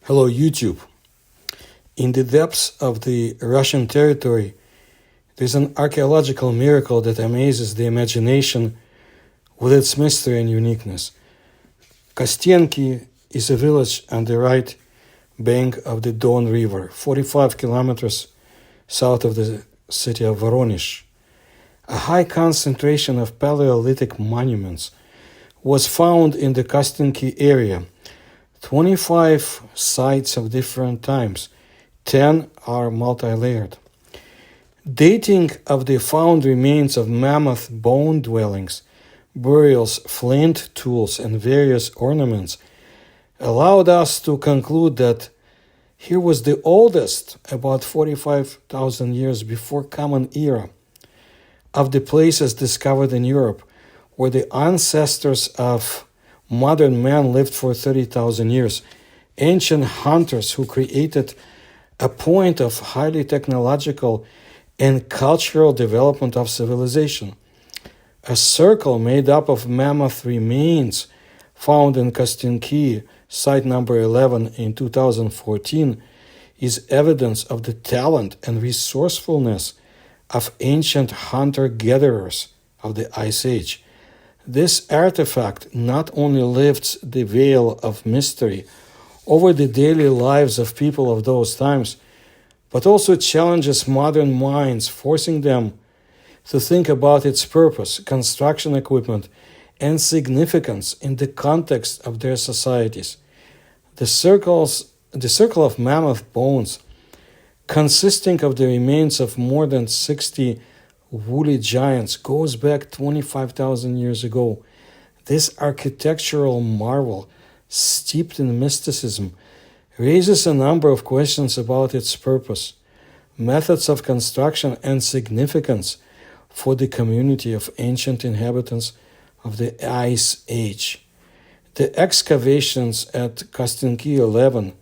Hello, YouTube. In the depths of the Russian territory, there's an archaeological miracle that amazes the imagination with its mystery and uniqueness. Kostenki is a village on the right bank of the Don River, 45 kilometers south of the city of Voronezh. A high concentration of Paleolithic monuments was found in the Kostenki area. 25 sites of different times, 10 are multi-layered. Dating of the found remains of mammoth bone dwellings, burials, flint tools, and various ornaments allowed us to conclude that here was the oldest, about 45,000 years before Common Era, of the places discovered in Europe, where the ancestors of modern man lived for 30,000 years. Ancient hunters who created a point of highly technological and cultural development of civilization. A circle made up of mammoth remains found in Kostenki, site number 11 in 2014, is evidence of the talent and resourcefulness of ancient hunter-gatherers of the Ice Age. This artifact not only lifts the veil of mystery over the daily lives of people of those times, but also challenges modern minds, forcing them to think about its purpose, construction equipment, and significance in the context of their societies. The circle of mammoth bones, consisting of the remains of more than 60 woolly giants, goes back 25,000 years ago. This architectural marvel, steeped in mysticism, raises a number of questions about its purpose, methods of construction, and significance for the community of ancient inhabitants of the Ice Age. The excavations at Kostenki 11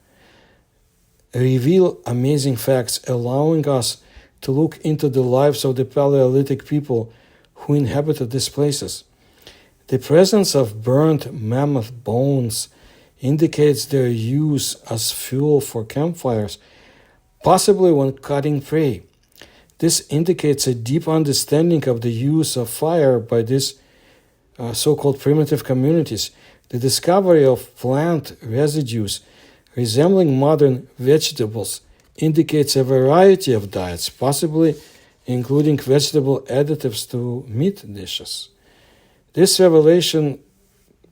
reveal amazing facts, allowing us to look into the lives of the Paleolithic people who inhabited these places. The presence of burnt mammoth bones indicates their use as fuel for campfires, possibly when cutting prey. This indicates a deep understanding of the use of fire by these so-called primitive communities. The discovery of plant residues resembling modern vegetables indicates a variety of diets, possibly including vegetable additives to meat dishes. This revelation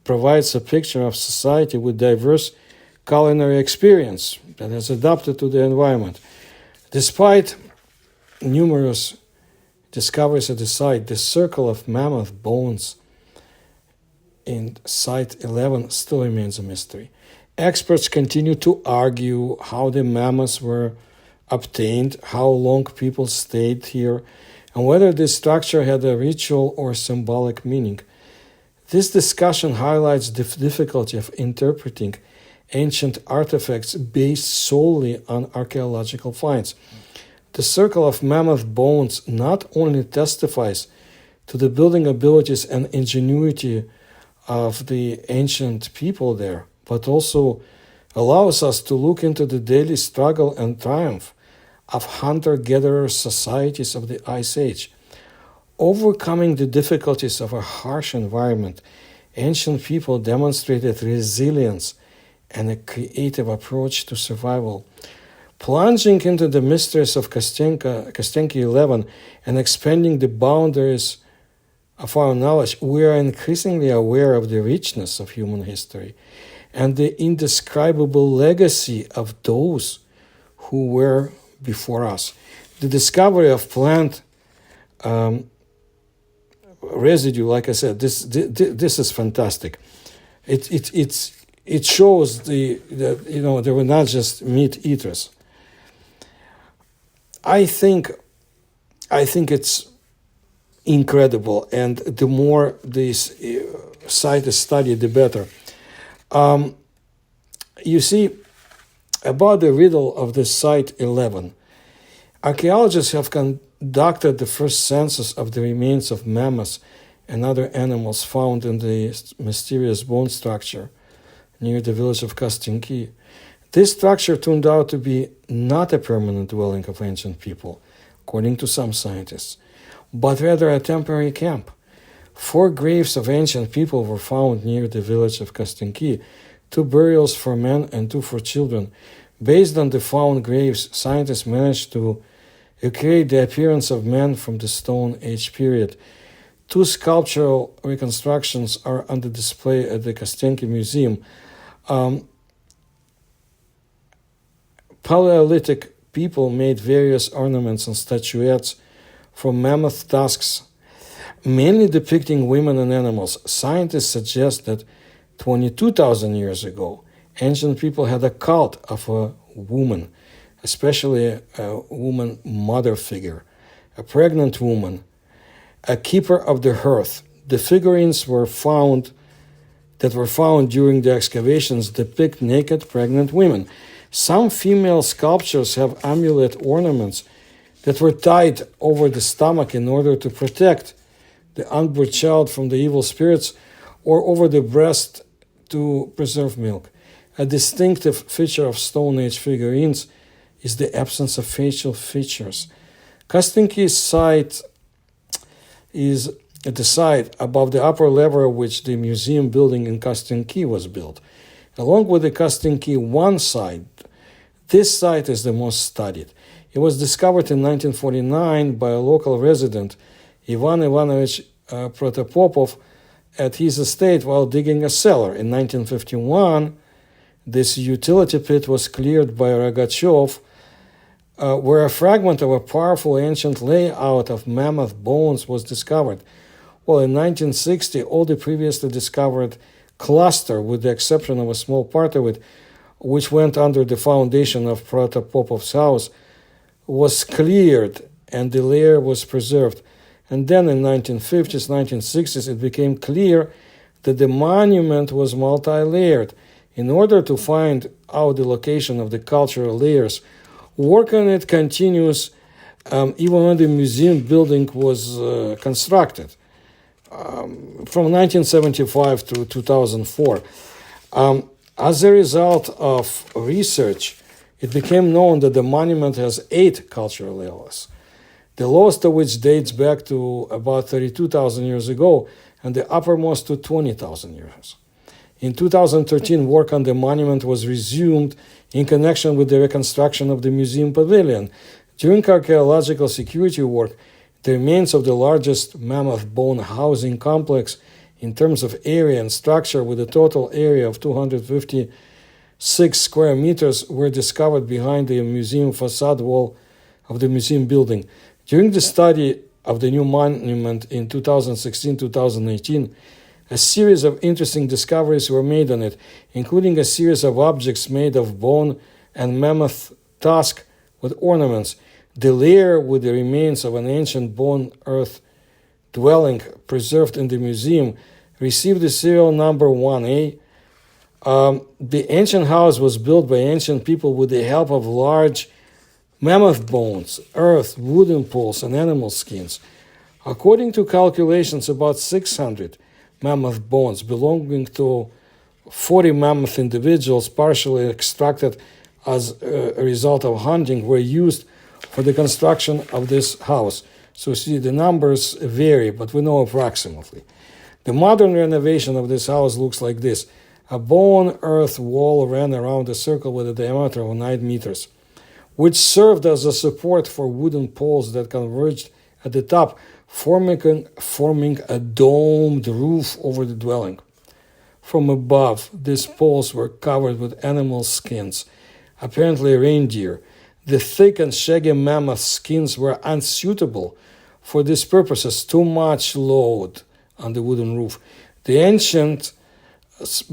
provides a picture of society with diverse culinary experience that has adapted to the environment. Despite numerous discoveries at the site, the circle of mammoth bones in Site 11 still remains a mystery. Experts continue to argue how the mammoths were obtained, how long people stayed here, and whether this structure had a ritual or symbolic meaning. This discussion highlights the difficulty of interpreting ancient artifacts based solely on archaeological finds. The circle of mammoth bones not only testifies to the building abilities and ingenuity of the ancient people there, but also allows us to look into the daily struggle and triumph of hunter-gatherer societies of the Ice Age. Overcoming the difficulties of a harsh environment, ancient people demonstrated resilience and a creative approach to survival. Plunging into the mysteries of Kostenki 11 and expanding the boundaries of our knowledge, we are increasingly aware of the richness of human history and the indescribable legacy of those who were before us. The discovery of plant residue, like I said, this is fantastic. It shows that they were not just meat eaters. I think it's incredible, and the more this site is studied, the better. You see, about the riddle of the Site 11, archaeologists have conducted the first census of the remains of mammoths and other animals found in the mysterious bone structure near the village of Kostenki. This structure turned out to be not a permanent dwelling of ancient people, according to some scientists, but rather a temporary camp. 4 graves of ancient people were found near the village of Kastinki, 2 burials for men and 2 for children. Based on the found graves, scientists managed to recreate the appearance of men from the Stone Age period. 2 sculptural reconstructions are under display at the Kastinki Museum. Paleolithic people made various ornaments and statuettes from mammoth tusks, mainly depicting women and animals. Scientists suggest that 22,000 years ago, ancient people had a cult of a woman, especially a woman mother figure, a pregnant woman, a keeper of the hearth. The figurines were found during the excavations depict naked pregnant women. Some female sculptures have amulet ornaments that were tied over the stomach in order to protect the unborn child from the evil spirits, or over the breast to preserve milk. A distinctive feature of Stone Age figurines is the absence of facial features. Kastinki's site is at the site above the upper level which the museum building in Kastinki was built. Along with the Kastinki 1 site, this site is the most studied. It was discovered in 1949 by a local resident, Ivan Ivanovich Protopopov, at his estate while digging a cellar. In 1951, this utility pit was cleared by Rogachev, where a fragment of a powerful ancient layout of mammoth bones was discovered. Well, in 1960, all the previously discovered cluster, with the exception of a small part of it, which went under the foundation of Protopopov's house, was cleared and the layer was preserved. And then in 1950s, 1960s, it became clear that the monument was multi-layered. In order to find out the location of the cultural layers, work on it continues even when the museum building was constructed, from 1975 to 2004. As a result of research, it became known that the monument has 8 cultural layers, the lowest of which dates back to about 32,000 years ago, and the uppermost to 20,000 years. In 2013, work on the monument was resumed in connection with the reconstruction of the museum pavilion. During archaeological security work, the remains of the largest mammoth bone housing complex in terms of area and structure, with a total area of 256 square meters, were discovered behind the museum facade wall of the museum building. During the study of the new monument in 2016-2018, a series of interesting discoveries were made on it, including a series of objects made of bone and mammoth tusk with ornaments. The layer with the remains of an ancient bone earth dwelling preserved in the museum received the serial number 1A. The ancient house was built by ancient people with the help of large mammoth bones, earth, wooden poles, and animal skins. According to calculations, about 600 mammoth bones belonging to 40 mammoth individuals, partially extracted as a result of hunting, were used for the construction of this house. So see, the numbers vary, but we know approximately. The modern renovation of this house looks like this. A bone earth wall ran around a circle with a diameter of 9 meters, which served as a support for wooden poles that converged at the top, forming a domed roof over the dwelling. From above, these poles were covered with animal skins, apparently reindeer. The thick and shaggy mammoth skins were unsuitable for these purposes, too much load on the wooden roof. The ancients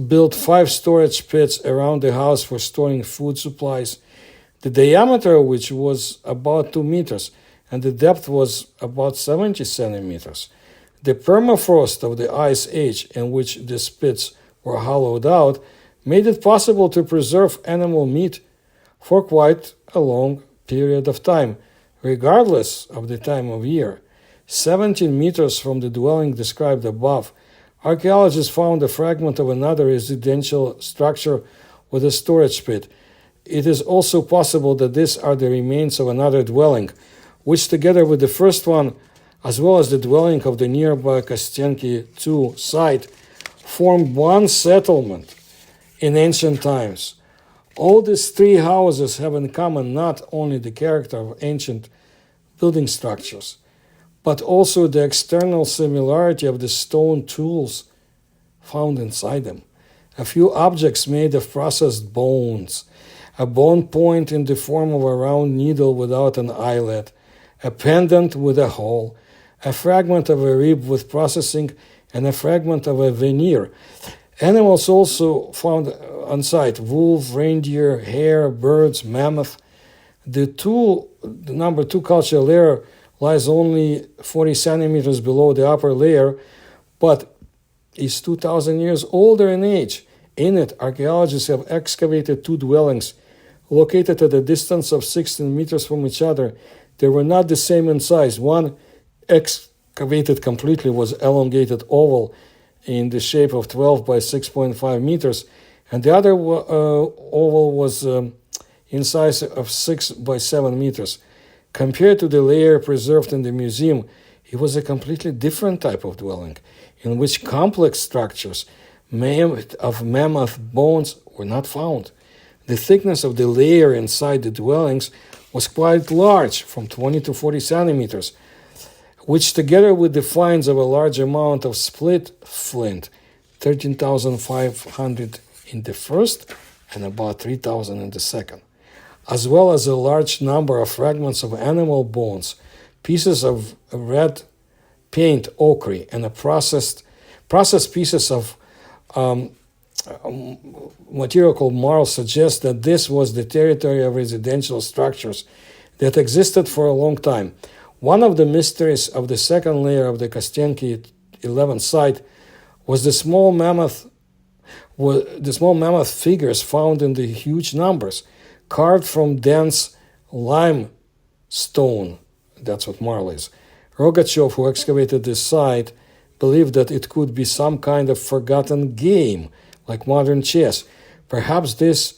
built 5 storage pits around the house for storing food supplies, the diameter of which was about 2 meters, and the depth was about 70 centimeters. The permafrost of the Ice Age, in which these pits were hollowed out, made it possible to preserve animal meat for quite a long period of time, regardless of the time of year. 17 meters from the dwelling described above, archaeologists found a fragment of another residential structure with a storage pit. it is also possible that these are the remains of another dwelling, which together with the first one, as well as the dwelling of the nearby Kostenki II site, formed one settlement in ancient times. All these three houses have in common not only the character of ancient building structures, but also the external similarity of the stone tools found inside them. A few objects made of processed bones, a bone point in the form of a round needle without an eyelet, a pendant with a hole, a fragment of a rib with processing, and a fragment of a veneer. Animals also found on site: wolf, reindeer, hare, birds, mammoth. The number 2 cultural layer lies only 40 centimeters below the upper layer, but is 2,000 years older in age. In it, archaeologists have excavated 2 dwellings, located at a distance of 16 meters from each other. They were not the same in size. One, excavated completely, was elongated oval in the shape of 12 by 6.5 meters, and the other oval was in size of 6 by 7 meters. Compared to the layer preserved in the museum, it was a completely different type of dwelling, in which complex structures made of mammoth bones were not found. The thickness of the layer inside the dwellings was quite large, from 20 to 40 centimeters, which together with the finds of a large amount of split flint, 13,500 in the first and about 3,000 in the second, as well as a large number of fragments of animal bones, pieces of red paint ochre, and a processed pieces of material called marl suggest that this was the territory of residential structures that existed for a long time. One of the mysteries of the second layer of the Kostenki 11 site was the small mammoth figures found in the huge numbers, carved from dense limestone. That's what marl is. Rogachev, who excavated this site, believed that it could be some kind of forgotten game, like modern chess. Perhaps these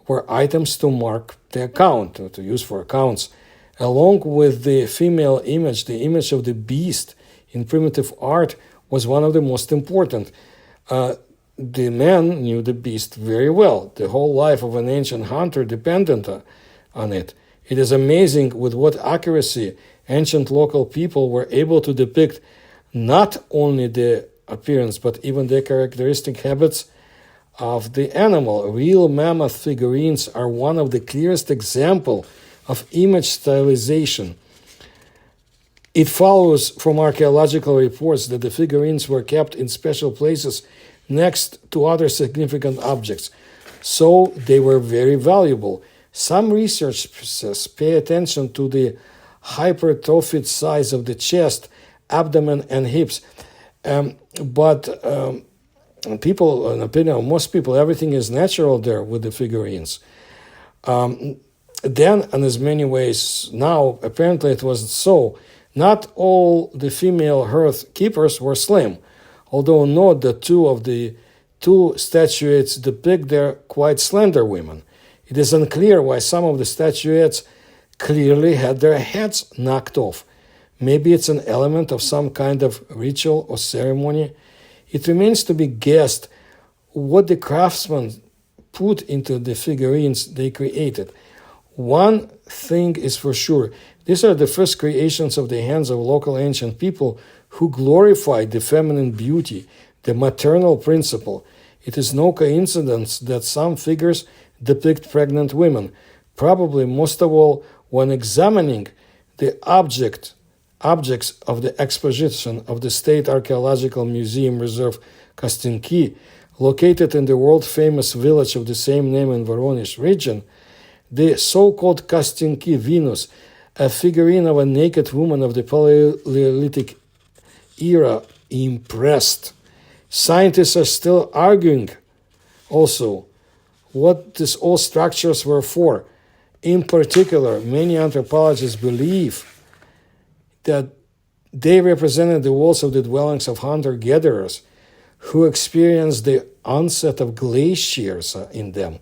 were items to mark the account, or to use for accounts. Along with the female image, the image of the beast in primitive art was one of the most important. The man knew the beast very well. The whole life of an ancient hunter depended on it. It is amazing with what accuracy ancient local people were able to depict not only the appearance, but even the characteristic habits of the animal. Real mammoth figurines are one of the clearest examples of image stylization. It follows from archaeological reports that the figurines were kept in special places next to other significant objects, so they were very valuable. Some researchers pay attention to the hypertrophied size of the chest, abdomen, and hips, but people, in opinion of most people, everything is natural there with the figurines. Then, in as many ways now, apparently it wasn't so. Not all the female hearth keepers were slim, although note that 2 of the 2 statuettes depict their quite slender women. It is unclear why some of the statuettes clearly had their heads knocked off. Maybe it's an element of some kind of ritual or ceremony. It remains to be guessed what the craftsmen put into the figurines they created. One thing is for sure: these are the first creations of the hands of local ancient people who glorified the feminine beauty, the maternal principle. It is no coincidence that some figures depict pregnant women. Probably most of all, when examining the objects of the exposition of the State Archaeological Museum Reserve Kostenki, located in the world-famous village of the same name in Voronezh region, the so-called Kostenki Venus, a figurine of a naked woman of the Paleolithic era, impressed. Scientists are still arguing also what these old structures were for. In particular, many anthropologists believe that they represented the walls of the dwellings of hunter-gatherers who experienced the onset of glaciers in them.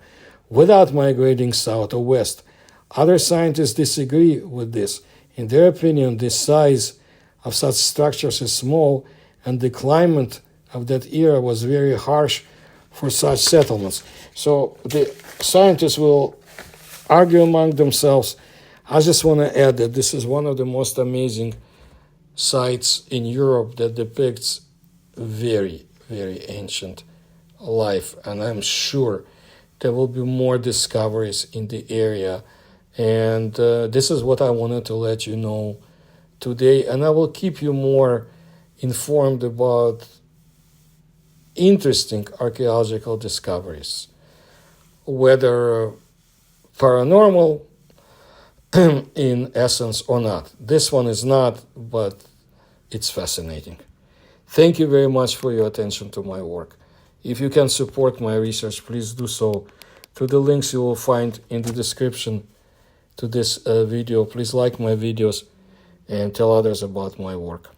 without migrating south or west. Other scientists disagree with this. In their opinion, the size of such structures is small, and the climate of that era was very harsh for such settlements. So the scientists will argue among themselves. I just want to add that this is one of the most amazing sites in Europe that depicts very, very ancient life, and I'm sure there will be more discoveries in the area. And this is what I wanted to let you know today, and I will keep you more informed about interesting archaeological discoveries, whether paranormal in essence or not. This one is not, but it's fascinating. Thank you very much for your attention to my work. If you can support my research, please do so through the links you will find in the description to this video. Please like my videos and tell others about my work.